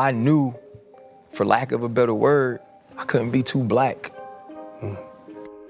I knew, for lack of a better word, I couldn't be too black.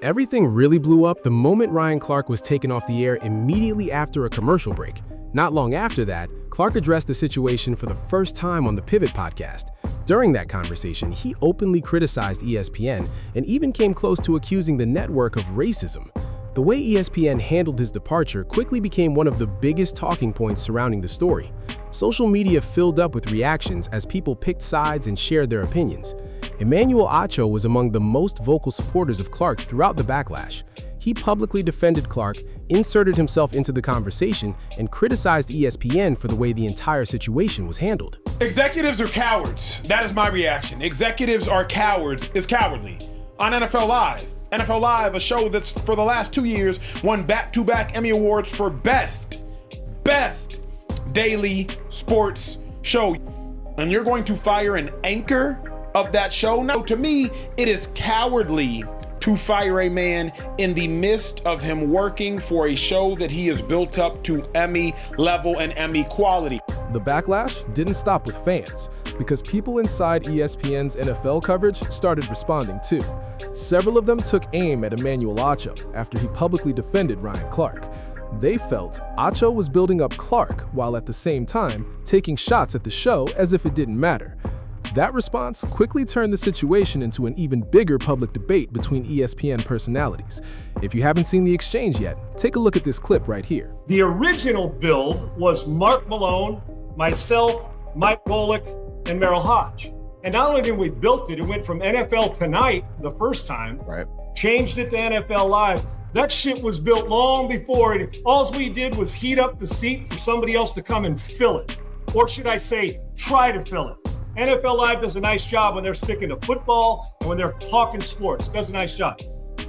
Everything really blew up the moment Ryan Clark was taken off the air immediately after a commercial break. Not long after that, Clark addressed the situation for the first time on the Pivot podcast. During that conversation, he openly criticized ESPN and even came close to accusing the network of racism. The way ESPN handled his departure quickly became one of the biggest talking points surrounding the story. Social media filled up with reactions as people picked sides and shared their opinions. Emanuel Acho was among the most vocal supporters of Clark throughout the backlash. He publicly defended Clark, inserted himself into the conversation, and criticized ESPN for the way the entire situation was handled. Executives are cowards. That is my reaction. Executives are cowards is cowardly. On NFL Live. NFL Live, a show that's for the last 2 years won back-to-back Emmy Awards for best daily sports show. And you're going to fire an anchor of that show? No, to me, it is cowardly to fire a man in the midst of him working for a show that he has built up to Emmy level and Emmy quality. The backlash didn't stop with fans, because people inside ESPN's NFL coverage started responding too. Several of them took aim at Emanuel Acho after he publicly defended Ryan Clark. They felt Acho was building up Clark while at the same time taking shots at the show as if it didn't matter. That response quickly turned the situation into an even bigger public debate between ESPN personalities. If you haven't seen the exchange yet, take a look at this clip right here. The original build was Mark Malone, myself, Mike Golick, and Merrill Hodge. And not only did we built it, it went from NFL Tonight the first time, Right. Changed it to NFL Live. That shit was built long before it. All we did was heat up the seat for somebody else to come and fill it. Or should I say, try to fill it. NFL Live does a nice job when they're sticking to football and when they're talking sports. Does a nice job.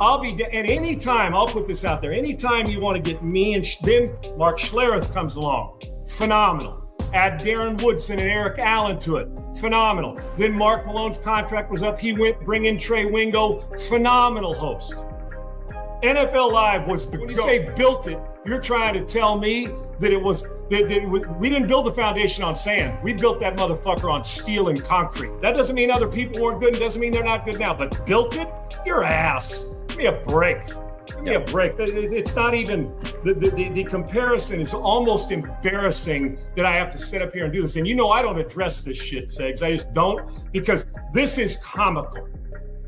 And anytime, I'll put this out there, anytime you want to get me and then Mark Schlereth comes along, phenomenal. Add Darren Woodson and Eric Allen to it, phenomenal. Then Mark Malone's contract was up. He went, bring in Trey Wingo, phenomenal host. NFL Live was when you say built it, you're trying to tell me that it was, we didn't build the foundation on sand. We built that motherfucker on steel and concrete. That doesn't mean other people weren't good. It doesn't mean they're not good now, but built it? Your ass. Give me a break. Give me a break. It's not even, the comparison is almost embarrassing that I have to sit up here and do this. And you know I don't address this shit, Segs. I just don't, because this is comical,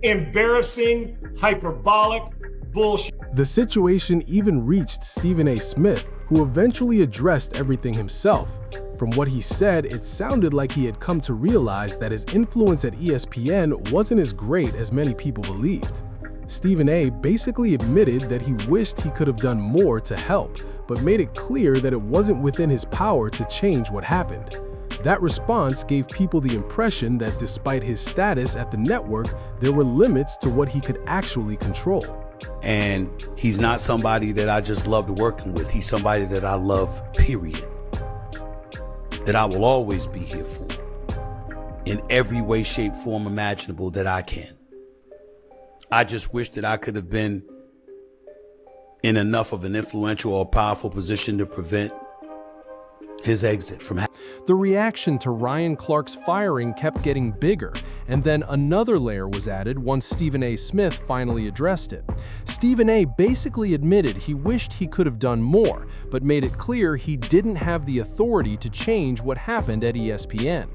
embarrassing, hyperbolic, bullshit. The situation even reached Stephen A. Smith, who eventually addressed everything himself. From what he said, it sounded like he had come to realize that his influence at ESPN wasn't as great as many people believed. Stephen A. basically admitted that he wished he could have done more to help, but made it clear that it wasn't within his power to change what happened. That response gave people the impression that despite his status at the network, there were limits to what he could actually control. And he's not somebody that I just loved working with. He's somebody that I love, period. That I will always be here for. In every way, shape, form imaginable that I can. I just wish that I could have been in enough of an influential or powerful position to prevent his exit from happening. The reaction to Ryan Clark's firing kept getting bigger, and then another layer was added once Stephen A. Smith finally addressed it. Stephen A. basically admitted he wished he could have done more, but made it clear he didn't have the authority to change what happened at ESPN.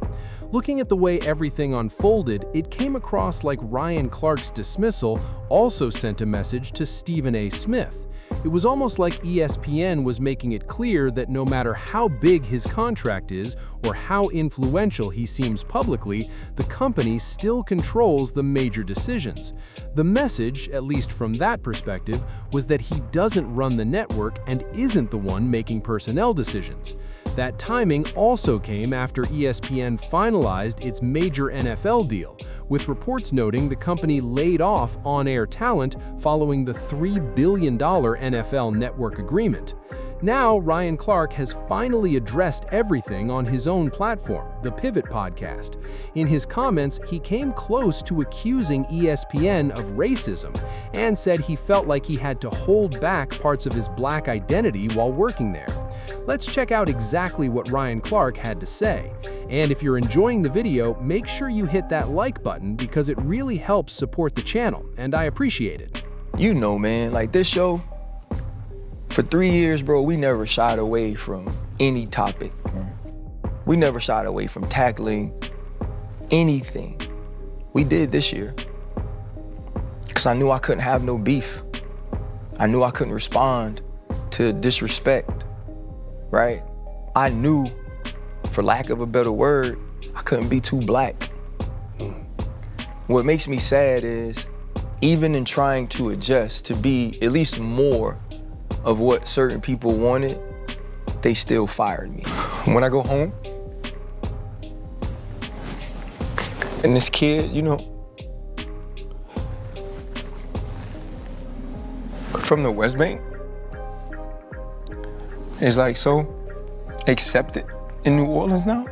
Looking at the way everything unfolded, it came across like Ryan Clark's dismissal also sent a message to Stephen A. Smith. It was almost like ESPN was making it clear that no matter how big his contract is or how influential he seems publicly, the company still controls the major decisions. The message, at least from that perspective, was that he doesn't run the network and isn't the one making personnel decisions. That timing also came after ESPN finalized its major NFL deal, with reports noting the company laid off on-air talent following the $3 billion NFL network agreement. Now, Ryan Clark has finally addressed everything on his own platform, the Pivot podcast. In his comments, he came close to accusing ESPN of racism and said he felt like he had to hold back parts of his black identity while working there. Let's check out exactly what Ryan Clark had to say. And if you're enjoying the video, make sure you hit that like button because it really helps support the channel, and I appreciate it. You know, man, like this show, for 3 years, bro, we never shied away from any topic. We never shied away from tackling anything. We did this year. Because I knew I couldn't have no beef. I knew I couldn't respond to disrespect, right? I knew, for lack of a better word, I couldn't be too black. What makes me sad is, even in trying to adjust to be at least more of what certain people wanted, they still fired me. When I go home, and this kid, you know, from the West Bank is like so accepted in New Orleans now.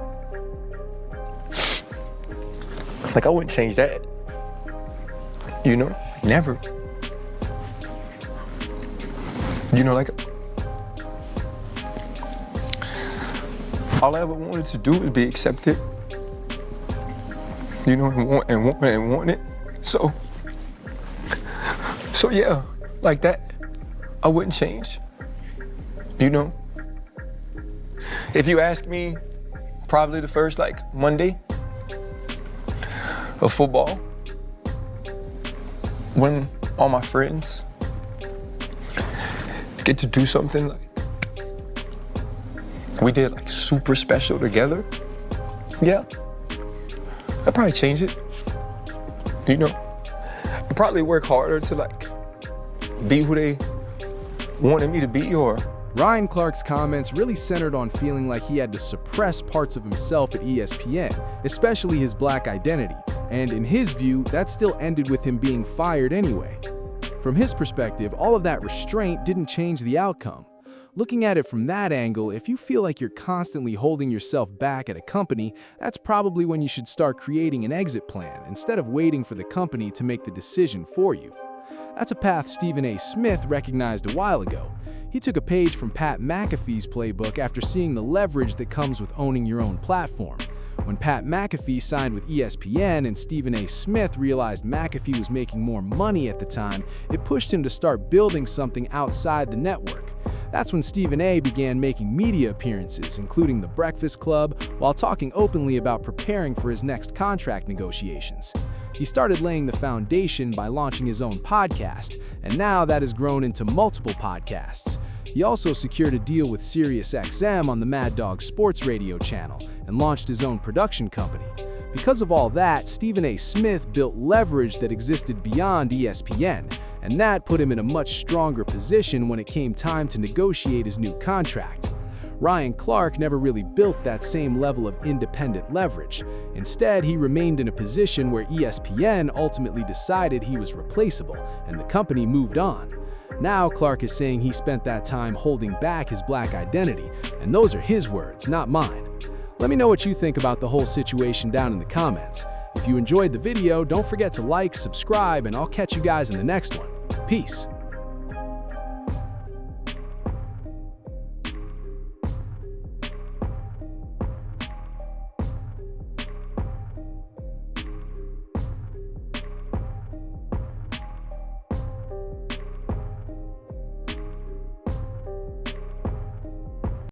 Like I wouldn't change that, you know, never. You know, like all I ever wanted to do was be accepted, you know, and want it. So yeah, like that, I wouldn't change, you know? If you ask me, probably the first like Monday of football, when all my friends get to do something like we did, like super special together, yeah, I'd probably change it, you know? I'd probably work harder to like be who they wanted me to be, or... Ryan Clark's comments really centered on feeling like he had to suppress parts of himself at ESPN, especially his black identity, and in his view, that still ended with him being fired anyway. From his perspective, all of that restraint didn't change the outcome. Looking at it from that angle, if you feel like you're constantly holding yourself back at a company, that's probably when you should start creating an exit plan instead of waiting for the company to make the decision for you. That's a path Stephen A. Smith recognized a while ago. He took a page from Pat McAfee's playbook after seeing the leverage that comes with owning your own platform. When Pat McAfee signed with ESPN and Stephen A. Smith realized McAfee was making more money at the time, it pushed him to start building something outside the network. That's when Stephen A. began making media appearances, including The Breakfast Club, while talking openly about preparing for his next contract negotiations. He started laying the foundation by launching his own podcast, and now that has grown into multiple podcasts. He also secured a deal with SiriusXM on the Mad Dog Sports Radio channel and launched his own production company. Because of all that, Stephen A. Smith built leverage that existed beyond ESPN, and that put him in a much stronger position when it came time to negotiate his new contract. Ryan Clark never really built that same level of independent leverage. Instead, he remained in a position where ESPN ultimately decided he was replaceable, and the company moved on. Now Clark is saying he spent that time holding back his black identity, and those are his words, not mine. Let me know what you think about the whole situation down in the comments. If you enjoyed the video, don't forget to like, subscribe, and I'll catch you guys in the next one. Peace.